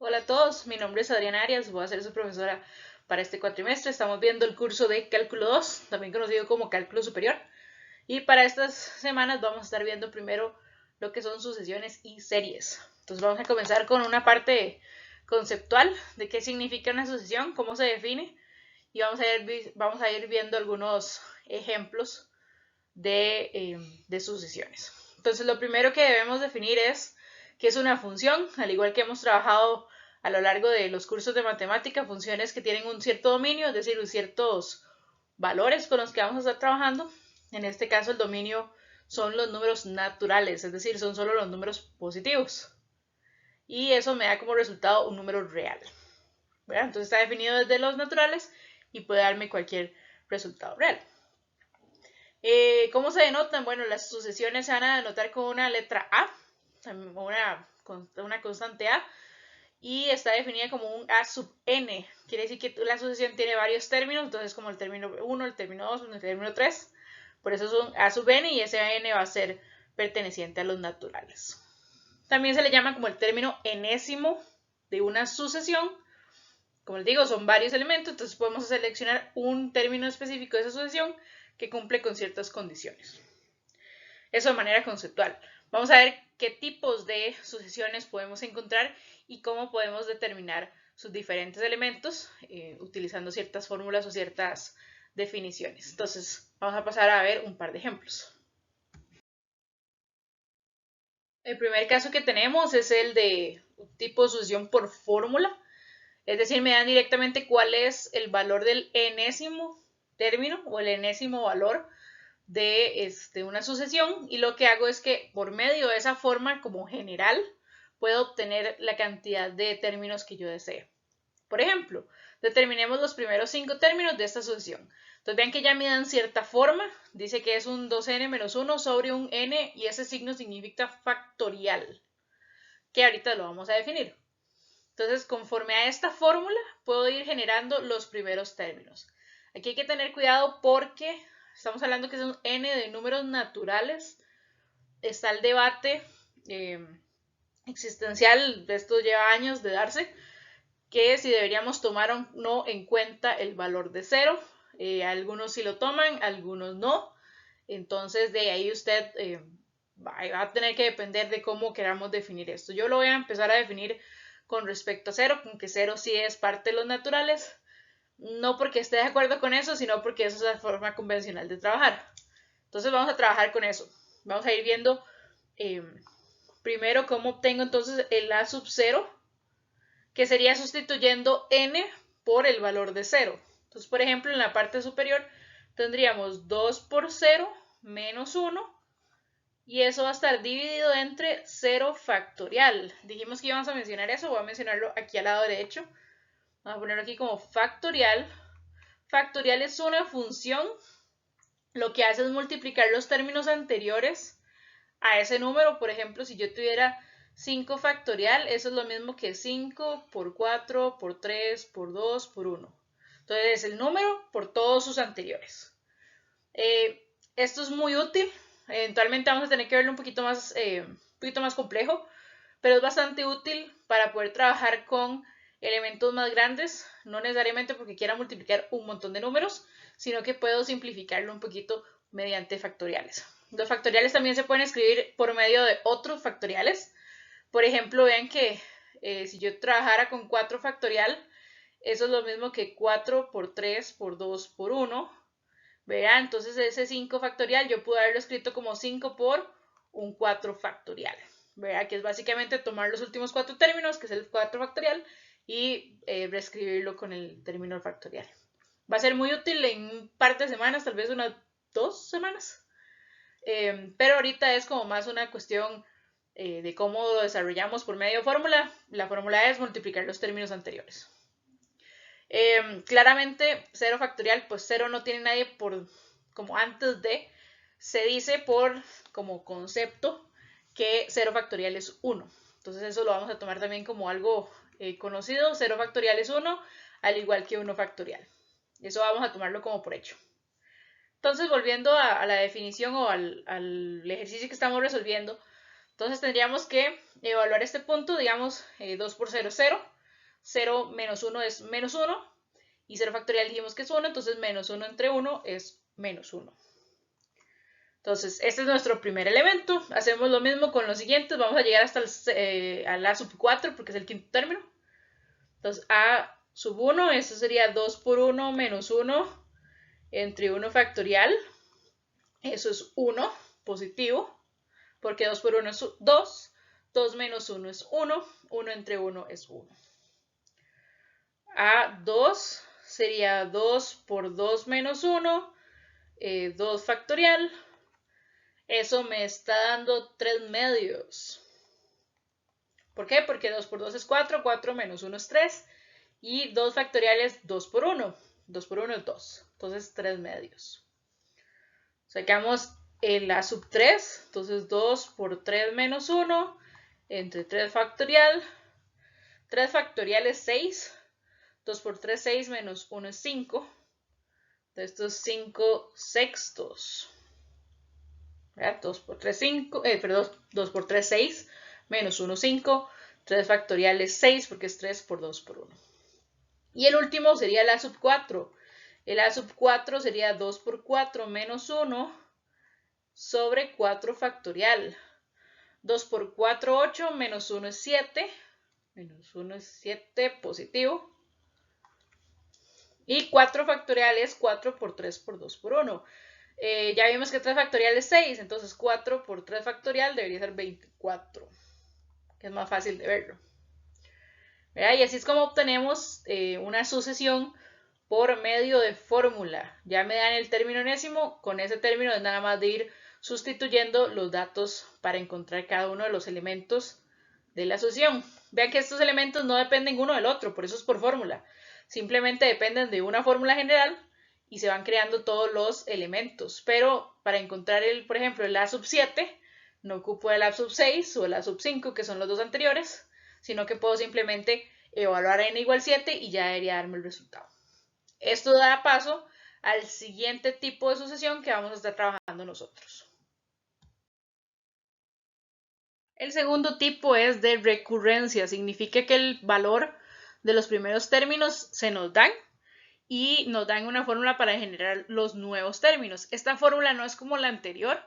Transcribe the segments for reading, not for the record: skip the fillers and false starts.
Hola a todos, mi nombre es Adriana Arias, voy a ser su profesora para este cuatrimestre. Estamos viendo el curso de Cálculo 2, también conocido como Cálculo Superior. Y para estas semanas vamos a estar viendo primero lo que son sucesiones y series. Entonces vamos a comenzar con una parte conceptual de qué significa una sucesión, cómo se define, y vamos a ir viendo algunos ejemplos de sucesiones. Entonces lo primero que debemos definir es qué es una función, al igual que hemos trabajado a lo largo de los cursos de matemática, funciones que tienen un cierto dominio, es decir, ciertos valores con los que vamos a estar trabajando. En este caso el dominio son los números naturales, es decir, son solo los números positivos. Y eso me da como resultado un número real. ¿Verdad? Entonces está definido desde los naturales y puede darme cualquier resultado real. ¿Cómo se denotan? Bueno, las sucesiones se van a denotar con una letra A, una constante A, y está definida como un A sub n. Quiere decir que la sucesión tiene varios términos, entonces como el término 1, el término 2, el término 3. Por eso es un A sub n y ese n va a ser perteneciente a los naturales. También se le llama como el término enésimo de una sucesión. Como les digo, son varios elementos, entonces podemos seleccionar un término específico de esa sucesión que cumple con ciertas condiciones. Eso de manera conceptual. Vamos a ver qué tipos de sucesiones podemos encontrar y cómo podemos determinar sus diferentes elementos utilizando ciertas fórmulas o ciertas definiciones. Entonces, vamos a pasar a ver un par de ejemplos. El primer caso que tenemos es el de un tipo de sucesión por fórmula, es decir, me dan directamente cuál es el valor del enésimo término o el enésimo valor de una sucesión, y lo que hago es que por medio de esa forma como general puedo obtener la cantidad de términos que yo desee. Por ejemplo, determinemos los primeros 5 términos de esta sucesión. Entonces vean que ya me dan cierta forma, dice que es un 2n menos 1 sobre un n y ese signo significa factorial, que ahorita lo vamos a definir. Entonces, conforme a esta fórmula, puedo ir generando los primeros términos. Aquí hay que tener cuidado porque estamos hablando que son n de números naturales. Está el debate existencial, esto lleva años de darse, que si deberíamos tomar o no en cuenta el valor de cero. Algunos sí lo toman, algunos no. Entonces, de ahí usted va a tener que depender de cómo queramos definir esto. Yo lo voy a empezar a definir con respecto a cero, con que cero sí es parte de los naturales, no porque esté de acuerdo con eso, sino porque esa es la forma convencional de trabajar. Entonces vamos a trabajar con eso. Vamos a ir viendo eh, primero cómo obtengo entonces el A sub 0, que sería sustituyendo n por el valor de 0. Entonces, por ejemplo, en la parte superior tendríamos 2 por 0 menos 1, y eso va a estar dividido entre 0 factorial. Dijimos que íbamos a mencionar eso, voy a mencionarlo aquí al lado derecho. Vamos a ponerlo aquí como factorial. Factorial es una función, lo que hace es multiplicar los términos anteriores a ese número. Por ejemplo, si yo tuviera 5 factorial, eso es lo mismo que 5 por 4 por 3 por 2 por 1. Entonces, el número por todos sus anteriores. Esto es muy útil. Eventualmente vamos a tener que verlo un poquito más complejo, pero es bastante útil para poder trabajar con elementos más grandes, no necesariamente porque quiera multiplicar un montón de números, sino que puedo simplificarlo un poquito mediante factoriales. Los factoriales también se pueden escribir por medio de otros factoriales. Por ejemplo, vean que si yo trabajara con 4 factorial, eso es lo mismo que 4 por 3 por 2 por 1. Verá, entonces ese 5 factorial yo puedo haberlo escrito como 5 por un 4 factorial. Verá, que es básicamente tomar los últimos 4 términos, que es el 4 factorial, y reescribirlo con el término factorial. Va a ser muy útil en un par de semanas, tal vez unas 2 semanas. Pero ahorita es como más una cuestión de cómo lo desarrollamos por medio de fórmula. La fórmula es multiplicar los términos anteriores. Claramente 0 factorial, pues 0 no tiene nadie por como antes de, se dice por como concepto que 0 factorial es 1. Entonces eso lo vamos a tomar también como algo conocido. 0 factorial es 1, al igual que 1 factorial. Eso vamos a tomarlo como por hecho. Entonces, volviendo a la definición o al ejercicio que estamos resolviendo, Entonces tendríamos que evaluar este punto, digamos, 2 por 0 es 0, 0 menos 1 es menos 1, y 0 factorial dijimos que es 1, entonces menos 1 entre 1 es menos 1. Entonces, este es nuestro primer elemento. Hacemos lo mismo con los siguientes. Vamos a llegar hasta al A sub 4 porque es el quinto término. Entonces, A sub 1, eso sería 2 por 1 menos 1 entre 1 factorial. Eso es 1 positivo, porque 2 por 1 es 2. 2 menos 1 es 1. 1 entre 1 es 1. A2 sería 2 por 2 menos 1, 2 factorial. Eso me está dando 3 medios. ¿Por qué? Porque 2 por 2 es 4, 4 menos 1 es 3, y 2 factorial es 2 por 1. 2 por 1 es 2, entonces 3 medios. Sacamos el A sub 3, entonces 2 por 3 menos 1, entre 3 factorial. 3 factorial es 6, 2 por 3 6 menos 1 es 5. Entonces esto es 5 sextos. 2 por 3, 5, perdón, 2 por 3, 6, menos 1, 5, 3 factorial es 6 porque es 3 por 2 por 1. Y el último sería el A sub 4. El A sub 4 sería 2 por 4 menos 1 sobre 4 factorial. 2 por 4, 8, menos 1 es 7. Menos 1 es 7 positivo. Y 4 factorial es 4 por 3 por 2 por 1. Ya vimos que 3 factorial es 6, entonces 4 por 3 factorial debería ser 24, que es más fácil de verlo. ¿Verdad? Y así es como obtenemos una sucesión por medio de fórmula. Ya me dan el término enésimo, con ese término es nada más de ir sustituyendo los datos para encontrar cada uno de los elementos de la sucesión. Vean que estos elementos no dependen uno del otro, por eso es por fórmula. Simplemente dependen de una fórmula general y se van creando todos los elementos. Pero para encontrar, por ejemplo, el A sub 7, no ocupo el A sub 6 o el A sub 5, que son los dos anteriores, sino que puedo simplemente evaluar n igual 7 y ya debería darme el resultado. Esto da paso al siguiente tipo de sucesión que vamos a estar trabajando nosotros. El segundo tipo es de recurrencia, significa que el valor de los primeros términos se nos dan y nos dan una fórmula para generar los nuevos términos. Esta fórmula no es como la anterior,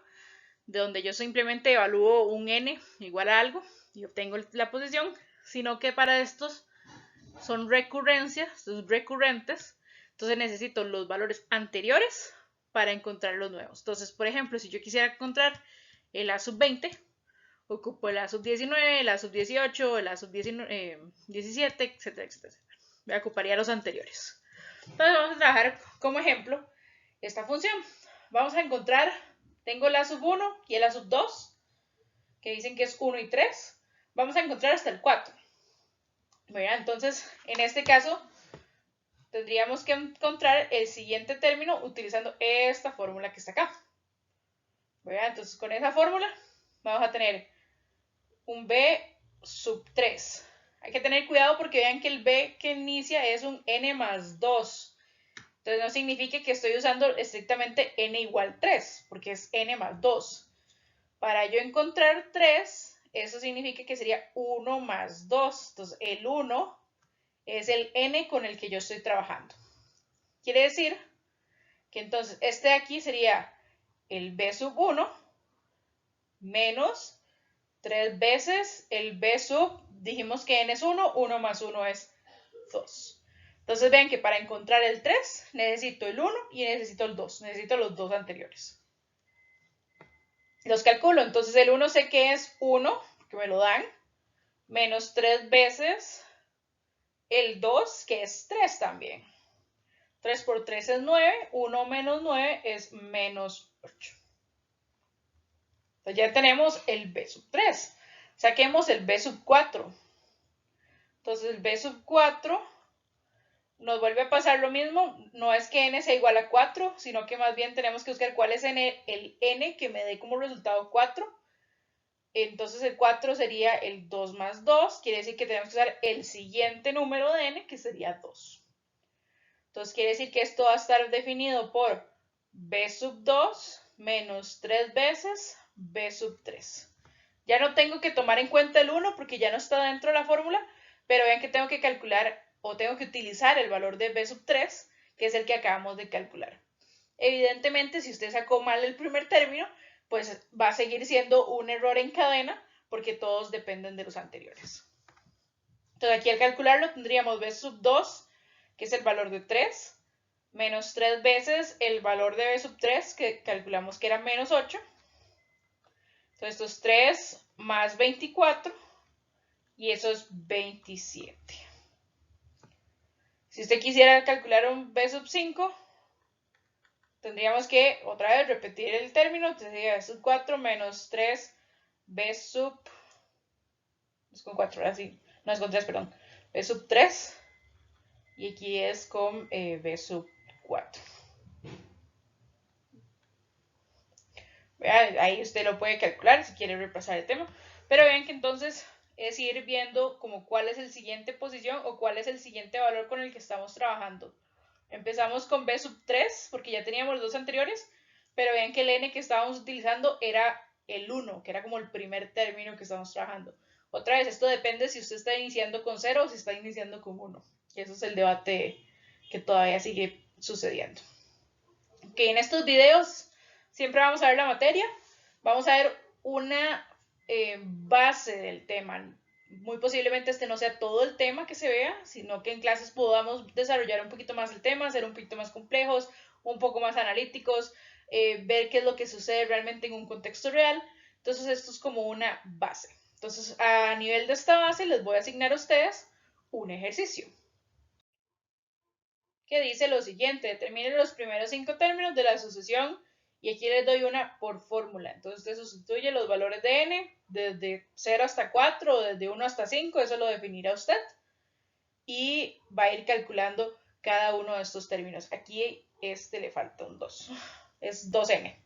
de donde yo simplemente evalúo un n igual a algo y obtengo la posición, sino que para estos son recurrencias, son recurrentes, entonces necesito los valores anteriores para encontrar los nuevos. Entonces, por ejemplo, si yo quisiera encontrar el A sub 20, ocupo el A sub 19, el A sub 18, el A sub 17, etcétera, etcétera. Me ocuparía los anteriores. Entonces vamos a trabajar como ejemplo esta función. Vamos a encontrar, tengo el A sub 1 y el A sub 2, que dicen que es 1 y 3. Vamos a encontrar hasta el 4. ¿Verdad? Entonces, en este caso, tendríamos que encontrar el siguiente término utilizando esta fórmula que está acá. ¿Verdad? Entonces, con esa fórmula vamos a tener un b sub 3. Hay que tener cuidado porque vean que el b que inicia es un n más 2. Entonces no significa que estoy usando estrictamente n igual 3, porque es n más 2. Para yo encontrar 3, eso significa que sería 1 más 2. Entonces el 1 es el n con el que yo estoy trabajando. Quiere decir que entonces este de aquí sería el b sub 1 menos 3 veces el b sub, dijimos que n es 1, 1 más 1 es 2. Entonces ven que para encontrar el 3 necesito el 1 y necesito el 2, necesito los dos anteriores. Los calculo, entonces el 1 sé que es 1, que me lo dan, menos 3 veces el 2, que es 3 también. 3 por 3 es 9, 1 menos 9 es menos 8. Entonces ya tenemos el b sub 3. Saquemos el b sub 4. Entonces el b sub 4 nos vuelve a pasar lo mismo. No es que n sea igual a 4, sino que más bien tenemos que buscar cuál es el n que me dé como resultado 4. Entonces el 4 sería el 2 más 2. Quiere decir que tenemos que usar el siguiente número de n, que sería 2. Entonces quiere decir que esto va a estar definido por b sub 2 menos 3 veces b sub 3. Ya no tengo que tomar en cuenta el 1 porque ya no está dentro de la fórmula, pero vean que tengo que calcular o tengo que utilizar el valor de b sub 3, que es el que acabamos de calcular. Evidentemente, si usted sacó mal el primer término, pues va a seguir siendo un error en cadena porque todos dependen de los anteriores. Entonces aquí al calcularlo tendríamos b sub 2, que es el valor de 3, menos 3 veces el valor de b sub 3, que calculamos que era menos 8. Entonces esto es 3 más 24 y eso es 27. Si usted quisiera calcular un b sub 5, tendríamos que otra vez repetir el término, sería b sub 4 menos 3 b sub, es con 4, así, no es con 3, perdón, b sub 3 y aquí es con b sub 4. Ahí usted lo puede calcular si quiere repasar el tema, pero vean que entonces es ir viendo como cuál es el siguiente posición o cuál es el siguiente valor con el que estamos trabajando. Empezamos con b sub 3 porque ya teníamos los dos anteriores, pero vean que el n que estábamos utilizando era el 1, que era como el primer término que estamos trabajando. Otra vez, esto depende si usted está iniciando con 0 o si está iniciando con 1. Y eso es el debate que todavía sigue sucediendo. Ok, en estos videos siempre vamos a ver la materia, vamos a ver una base del tema. Muy posiblemente este no sea todo el tema que se vea, sino que en clases podamos desarrollar un poquito más el tema, ser un poquito más complejos, un poco más analíticos, ver qué es lo que sucede realmente en un contexto real. Entonces esto es como una base. Entonces a nivel de esta base les voy a asignar a ustedes un ejercicio que dice lo siguiente: determinen los primeros 5 términos de la sucesión y aquí les doy una por fórmula. Entonces usted sustituye los valores de n desde 0 hasta 4 o desde 1 hasta 5, eso lo definirá usted y va a ir calculando cada uno de estos términos. Aquí le falta un 2, es 2n.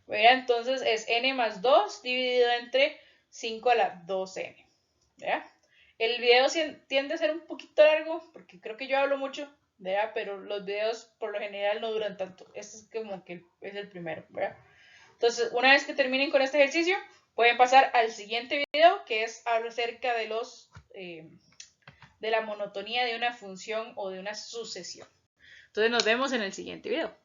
¿Verdad? Entonces es n más 2 dividido entre 5 a la 2n. ¿Verdad? El video tiende a ser un poquito largo porque creo que yo hablo mucho, ¿verdad? Pero los videos por lo general no duran tanto. Este es como que es el primero, ¿verdad? Entonces, una vez que terminen con este ejercicio, pueden pasar al siguiente video, que es hablar acerca de de la monotonía de una función o de una sucesión. Entonces nos vemos en el siguiente video.